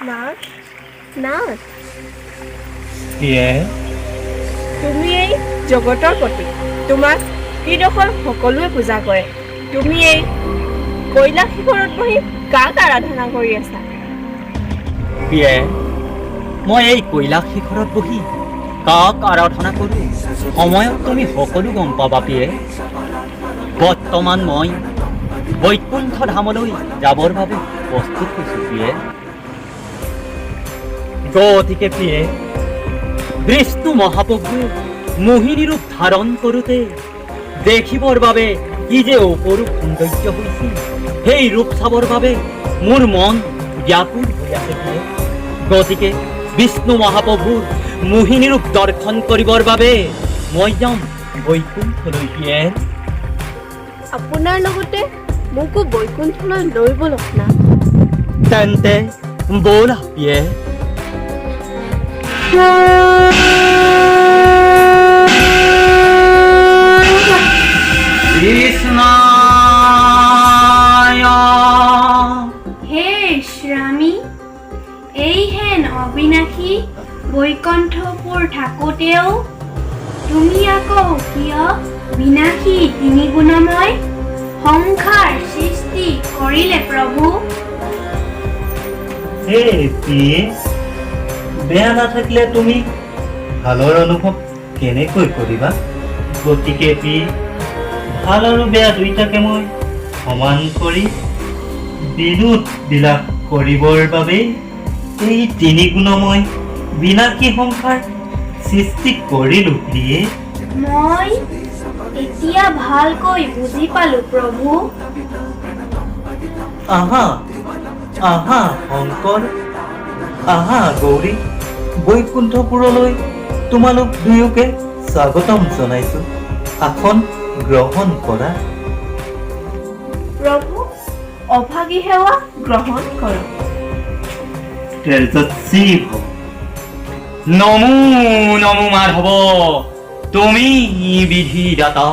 নাথ, নাথ, কিয়ে তুমি এই জগতৰ প্ৰতি, তোমাক এইডোখৰ সকলোৱে পূজা কৰে। তুমি এই কৈলাশ শিখৰত বহি কাক আৰাধনা কৰি আছা? কিয়ে মই এই কৈলাশ শিখৰত বহি কাক আৰাধনা কৰোঁ সময়ত তুমি সকলো গম পাবা পিয়ে। বৰ্তমান মই বৈকুণ্ঠ ধামলৈ যাবৰ বাবে প্ৰস্তুত হৈছোঁ পিয়ে। গতিকে পিয়ে বিষ্ণু মহাপ্ৰভুৱে মোহিনী ৰূপ ধাৰণ কৰোঁতে দেখিবৰ বাবে কি যে অপৰূপ সৌন্দৰ্য হৈছিল, সেই ৰূপ চাবৰ বাবে মোৰ মন ব্যাকুল হৈ আছে পিয়ে। গতিকে বিষ্ণু মহাপ্ৰভুৰ মোহিনী ৰূপ দৰ্শন কৰিবৰ বাবে মই যাম বৈকুণ্ঠলৈ পিয়ে। আপোনাৰ লগতে মোকো বৈকুণ্ঠলৈ লৈ বলক না। তেন্তে ব'লা পিয়ে। হে স্বামী, এই হেন অবিনাশী বৈকুণ্ঠপুৰ থাকোঁতেও তুমি আকৌ কিয় বিনাশী তিনি গুণময় সংসাৰ সৃষ্টি কৰিলে প্ৰভু? হে পিয়ে, বেয়া নাথাকিলে তুমি ভালৰ অনুভৱ কেনেকৈ কৰিবা? গতিকে পি ভাল আৰু বেয়া দুইটাকে মই সমান কৰি বিনোদ বিলাস কৰিবৰ বাবে এই তিনি গুণময় বিনাশী সংসাৰ সৃষ্টি কৰিলো প্ৰিয়ে। মই এতিয়া ভালকৈ বুজি পালো প্ৰভু। আহা আহা শংকৰ, আহা গৌৰী, বৈকুণ্ঠপুৰলৈ তোমালোক দুয়োকে স্বাগতম জনাইছো। আসন গ্ৰহণ কৰা। প্ৰভু, অভাগী সেৱা গ্ৰহণ কৰক। তেজস্বী ভৱ। নমো নমো মাধৱ, তুমি বিধিদাতা,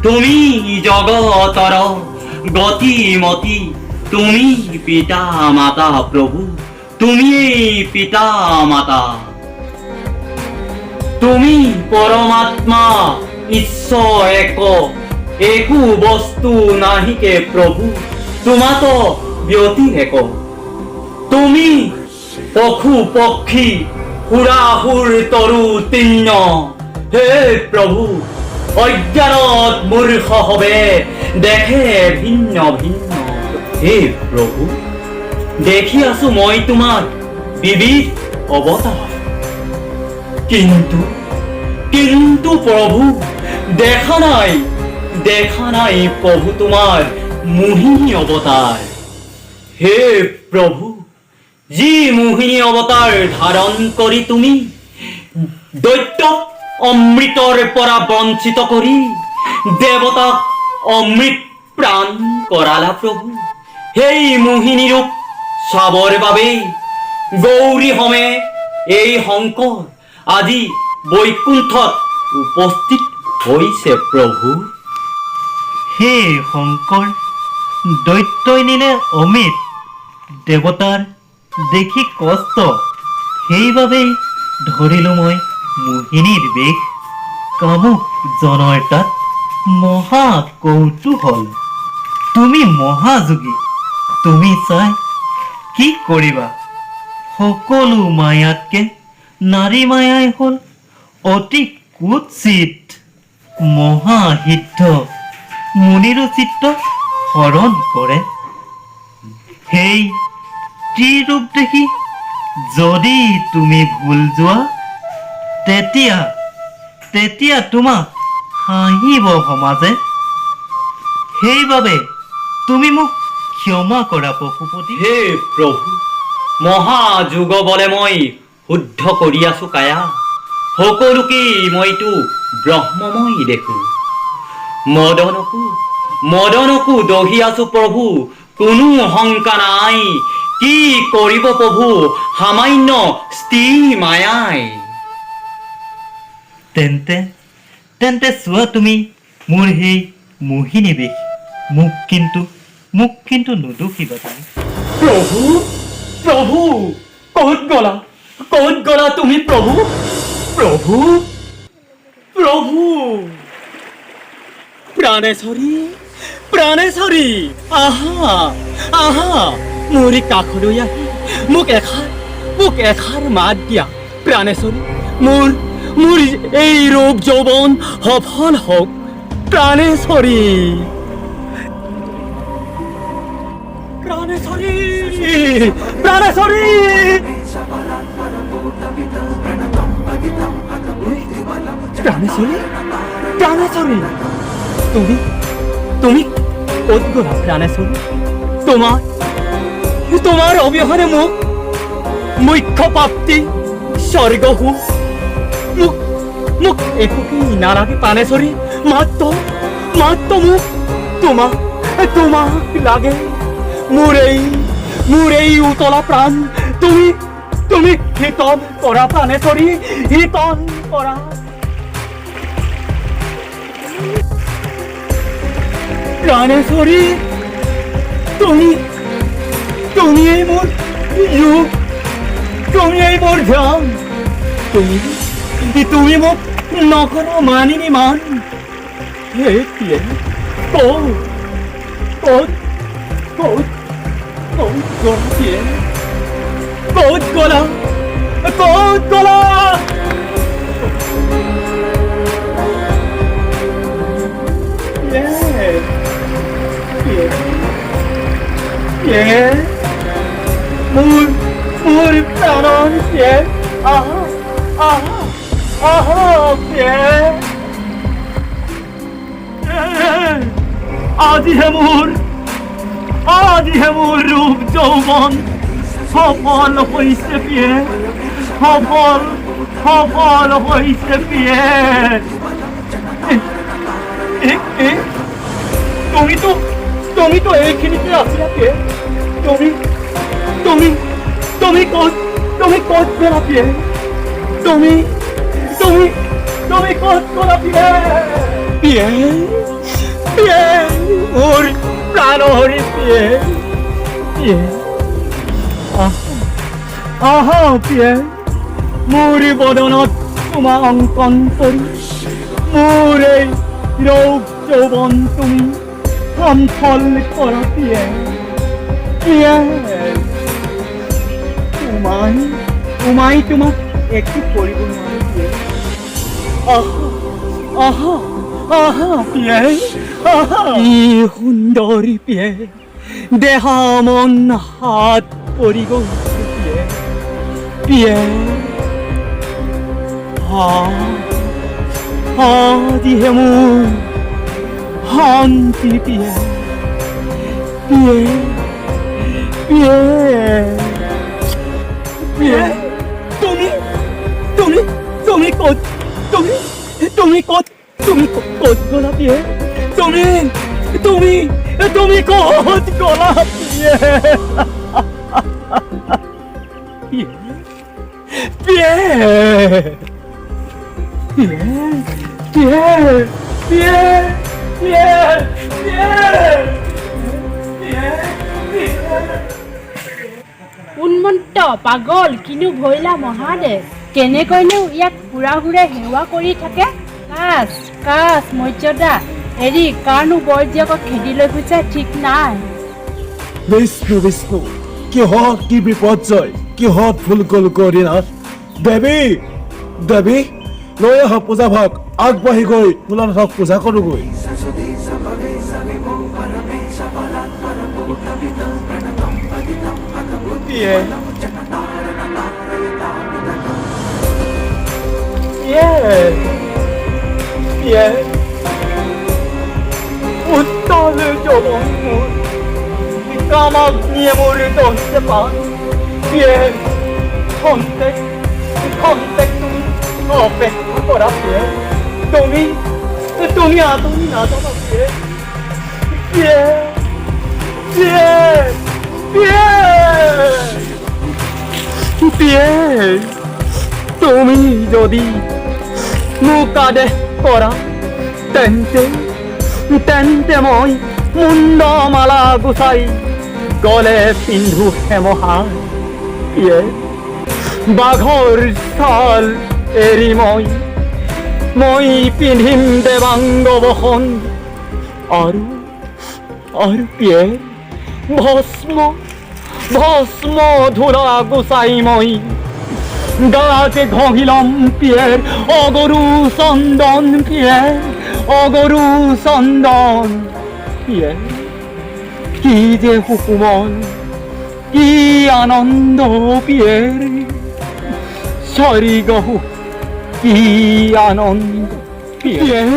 তুমি জগতৰ গতিমতী, তুমি পিতা মাতা প্ৰভু, তুমি পিতা মাতা, তুমি পৰমাত্মা ঈশ্বৰ এক, একো বস্তু নাহিকে প্ৰভু তোমাত ব্যতিৰেক। তুমি পশু পক্ষী সুৰাসুৰ তৰু তিন্য, হে প্ৰভু অজ্ঞানত মূৰ্খ হবে দেখে ভিন্ন ভিন্ন। হে প্ৰভু, দেখি আছো মই তোমাৰ বিবিধ অৱতাৰ, কিন্তু কিন্তু প্ৰভু দেখা নাই প্ৰভু তোমাৰ মোহিনী অৱতাৰ। হে প্ৰভু, যি মোহিনী অৱতাৰ ধাৰণ কৰি তুমি দৈত্যক অমৃতৰ পৰা বঞ্চিত কৰি দেৱতাক অমৃত প্ৰাণ কৰালা প্ৰভু, সেই মোহিনী ৰূপ চাবৰ বাবে গৌৰী সমে এই শংকৰ আজি বৈকুণ্ঠত উপস্থিত হৈছে প্ৰভু। হে শংকৰ, দৈত্যই নিলে অমিত, দেৱতাৰ দেখি কষ্ট, সেইবাবেই ধৰিলো মই মোহিনীৰ বেশ। কামুক জনৰ তাত মহা কৌতূহল, তুমি মহাযোগী, তুমি চাই কি কৰিবা? সকলো মায়াতকে নাৰী মায়াই হল অতি কুৎসিত, মহাসিদ্ধ মুনিৰো চিত্ত হৰণ কৰে। সেই ত্ৰিৰূপ দেখি যদি তুমি ভুল যোৱা, তেতিয়া তোমাক হাঁহিব সমাজে। সেইবাবে তুমি মোক ক্ষমা কৰা পশুপতি। হে প্ৰভু, মহাযোগ বলে মই শুদ্ধ কৰি আছো কায়া, সকলোকেই মইতো ব্ৰহ্মময় দেখো। মদনকো দহি আছো প্ৰভু, কোনো শংকা নাই, কি কৰিব প্ৰভু সামান্য স্ত্ৰী মায়াই। তেন্তে চোৱা তুমি মোৰ সেই মোহিনী বেশ মোক কিন্তু নুদুখিবা তুমি। প্ৰভু প্ৰভু, ক'ত গলা তুমি প্ৰভু? প্ৰভু প্ৰভু, প্ৰাণেশ্বৰী, আহা মোৰ কাষলৈ আহি মোক এষাৰ মাত দিয়া। প্ৰাণেশ্বৰী, মোৰ এই ৰূপ যৌৱন সফল হওক। প্ৰাণেশ্বৰী, তুমি ক'ত গলা প্ৰাণেশ্বৰী? তোমাৰ অবিহনে মোক মুখ্য প্ৰাপ্তি স্বৰ্গ সুখ মোক একোকে নালাগে প্ৰাণেশ্বৰী। মাত্ৰ মোক তোমাক লাগে। মোৰ এই উতলা প্ৰাণ তুমি শীতল কৰা প্ৰাণেশ্বৰী, শীতল কৰা। প্ৰাণেশ্বৰী, তুমিয়েই মোৰ যুগ, তুমিয়েই মোৰ ধ্যান, তুমি মোক নকৰা মানিনী মান। হে প্ৰিয়ে, ক'ত গলা? মোৰ প্ৰাণৰ প্ৰিয়ে, আহা প্ৰিয়ে। আজিহে মোৰ ৰূপ যৌৱন সফল হৈছে প্ৰিয়ে, সফল হৈছে প্ৰিয়ে। তুমিতো এইখিনিতে আছিলা প্ৰিয়ে। তুমি ক'ত গলা প্ৰিয়ে? তুমি ক'ত গলা প্ৰিয়ে? প্ৰিয়ে, মোৰ প্ৰাণহৰি প্ৰিয়ে, আহা প্ৰিয়ে, মোৰ বদনত তোমাৰ অংকন কৰি মোৰ এই ৰূপ যৌৱন তুমি সফল কৰা প্ৰিয়ে। তোমাক একো কৰিব নোৱাৰে প্ৰিয়ে। আহা প্ৰিয়ে, ই সুন্দৰী প্ৰিয়ে, দেহা মন হাত পৰি গৈছে প্ৰিয়ে। আজিহে মোৰ শান্তি প্ৰিয়ে, তুমি ক'ত গলা প্ৰিয়ে? তুমি ক'ত গলা প্ৰিয়ে? উন্মত্ত পাগল কিনো ভৈলা মহাদেৱ, কেনেকৈনো ইয়াক ঘূৰা সেৱা কৰি থাকে। কাছ মৰ্যদা এৰি কাৰণো বৰজীয়েকক খেদি লৈ গৈছে ঠিক নাই। বিষ্ণু, কিহত কি বিপৰ্যয়, কিহত ভুল গ'ল গৌৰীনাথ? দেৱী লৈ আহ পূজা ভাগ, আগবাঢ়ি গৈ ভোলানাথক পূজা কৰোগৈ। উত্তল যৌৱন মোৰ কামক নিয়ে মোৰ দহতে পান। খন্তেক তুমি অপেক্ষা কৰা প্ৰিয়ে, তুমি আদৰি নাযাবা প্ৰিয়ে। তুমি যদি মোক আদেশ কৰা তেন্তে তেন্তে মই মুণ্ডমালা গুচাই গলে পিন্ধো হেমহাৰ ইয়ে বাঘৰ ছাল এৰি মই পিন্ধিম দেৱাংগ বসন আৰু পিয়ে ভস্ম ধূলা গুচাই মই গাতে ঘঁহিলম পিয়েৰ অগৰু চন্দন পিয়েৰ অগৰু চন্দন পিয়েৰ কি যে সুকুমল কি আনন্দ পিয়েৰ স্বৰ্গহু কি আনন্দ পিয়েৰ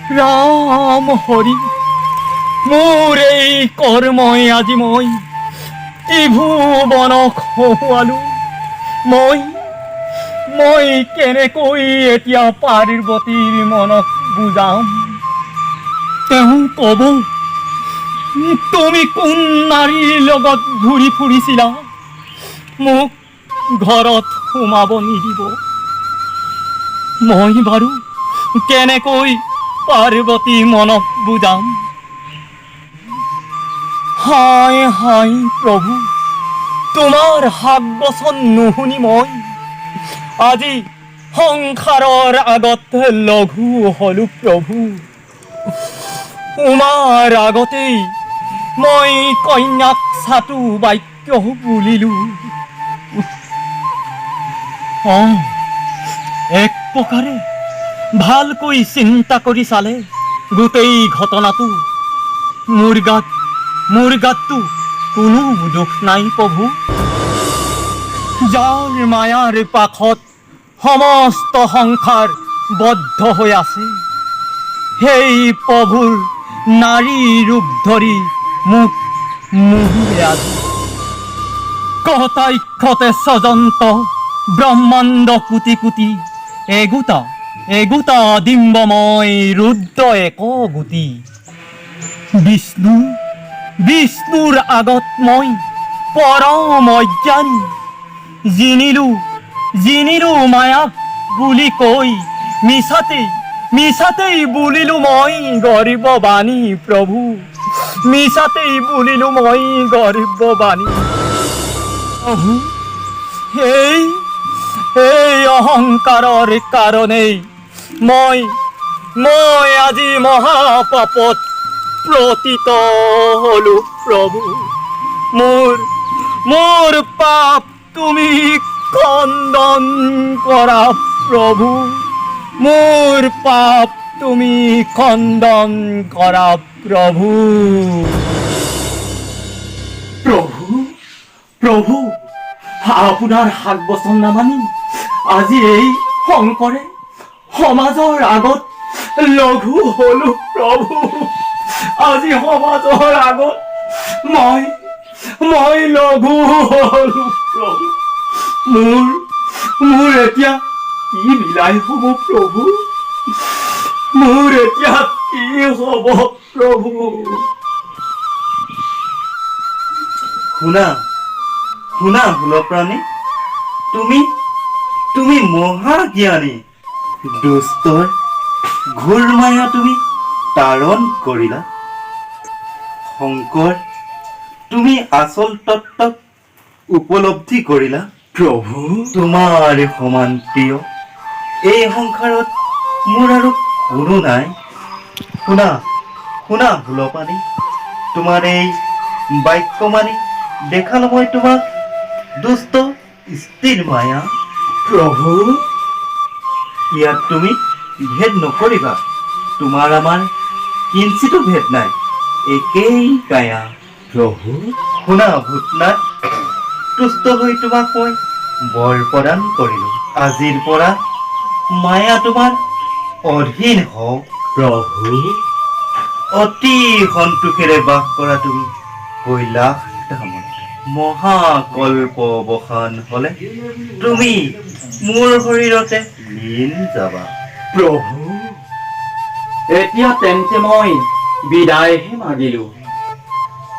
ৰাম হৰি মোৰ এই কৰ্মই আজি মই ত্ৰিভুৱনক হহুৱালো মই কেনেকৈ এতিয়া পাৰ্বতীৰ মনক বুজাম তেওঁ ক'ব তুমি কোন নাৰীৰ লগত ঘূৰি ফুৰিছিলা মোক ঘৰত সোমাব নিদিব মই বাৰু কেনেকৈ পাৰ্বতী মনক বুজাম হায় প্ৰভু তোমাৰ হাক বচন নুশুনি মই আজি সংসাৰৰ আগত লঘু হলো প্ৰভু তোমাৰ আগতেই মই কন্যাক চাটু বাক্য বুলিলো এক প্ৰকাৰে ভালকৈ চিন্তা কৰি চালে গোটেই ঘটনাটো মোৰ গাতটো কোনো দুখ নাই প্ৰভু যাৰ মায়াৰ পাখত সমস্ত সংসাৰ বদ্ধ হৈ আছে সেই প্ৰভুৰ নাৰী ৰূপ ধৰি মোক মোহিলে আজি কটাক্ষতে স্বজন্ত ব্ৰহ্মাণ্ড কোটি কোটি এগোটা ডিম্বময় ৰুদ্ৰ একগোটি বিষ্ণুৰ আগত মই পৰম অজ্ঞানী জিনিলো মায়াক বুলি কৈ মিছাতেই বুলিলো মই গৰ্ববাণী প্ৰভু মিছাতেই বুলিলো মই গৰ্ববাণী এই অহংকাৰৰ কাৰণেই মই আজি মহাপাপত পতিত হলো প্ৰভু মোৰ পাপ তুমি খণ্ডন কৰা প্ৰভু মোৰ পাপ তুমি খণ্ডন কৰা প্ৰভু আপোনাৰ হাক বচন নামানি আজি এই শংকৰে সমাজৰ আগত লঘু হলো প্ৰভু আজি সমাজৰ আগত মই লঘু হলো প্ৰভু মোৰ এতিয়া কি বিলাই হ'ব প্ৰভু মোৰ এতিয়া কি হ'ব প্ৰভু শুনা ভুলপ্ৰাণী তুমি মহাজ্ঞানী দুষ্টৰ ঘোৰ মায়া তুমি তাৰণ কৰিলা শংকৰ তুমি আচল তত্ত্বক উপলব্ধি কৰিলা প্ৰভু তোমাৰ সমান প্ৰিয় এই সংসাৰত মোৰ আৰু কোনো নাই শুনা ভুলপ্ৰাণী তোমাৰ এই বাক্য মানি দেখালো মই তোমাক দুষ্ট স্থিৰ মায়া প্ৰভু ইয়াত তুমি ভেদ নকৰিবা তোমাৰ আমাৰ কিঞ্চিতো ভেদ নাই একেই কায়া প্ৰভু শুনা ভূতনাথ তুষ্ট হৈ তোমাক মই বৰ প্ৰদান কৰিলো আজিৰ পৰা মায়া তোমাৰ অধীন হওক প্ৰভু অতি সন্তোষেৰে বাস কৰা তুমি কৈলাশ ধামত মহাকল্পৱসান হলে তুমি মোৰ শৰীৰতে লীন যাবা প্ৰভু। এতিয়া তেন্তে মই বিদায়হে মাগিলো।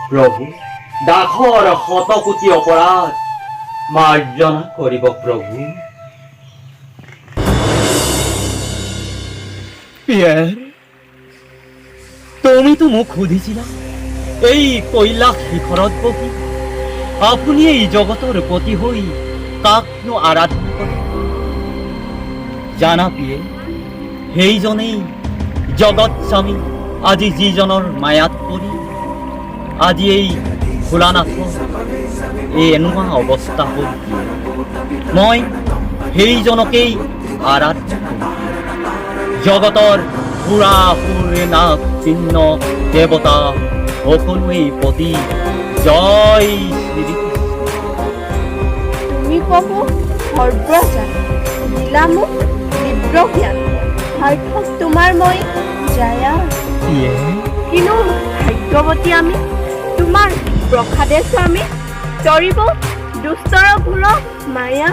প্ৰভু, দাসৰ শতকোটি অপৰাধ মাৰ্জনা কৰিব প্ৰভু। পিয়েৰ, তুমিতো মোক সুধিছিলা এই কৈলাশ শিখৰত বহি আপুনি এই জগতৰ পতি হৈ কাকনো আৰাধনা কৰে? জানা পিয়ে, সেইজনেই জগত স্বামী আজি যিজনৰ মায়াত পৰি আজি এই ভোলানাথৰ এই এনেকুৱা অৱস্থা হ'ল। মই সেইজনকেই আৰাধনা কৰোঁ। জগতৰ সুৰা সুৰে নাগ চিহ্ন দেৱতা সকলোৱেই প্ৰতি জয় শ্ৰীকৃষ্ণ। তুমি প্ৰভু সৰ্বজন দিলা মোক দিব্য জ্ঞান, সাৰ্থক তোমাৰ মই জয়া। কিনো ভাগ্যৱতী আমি, তোমাৰ প্ৰসাদে স্বামী তৰিব দুষ্টৰ ঘোৰ মায়া।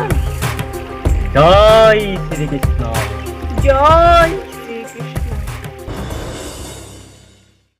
জয় শ্ৰীকৃষ্ণ। জয়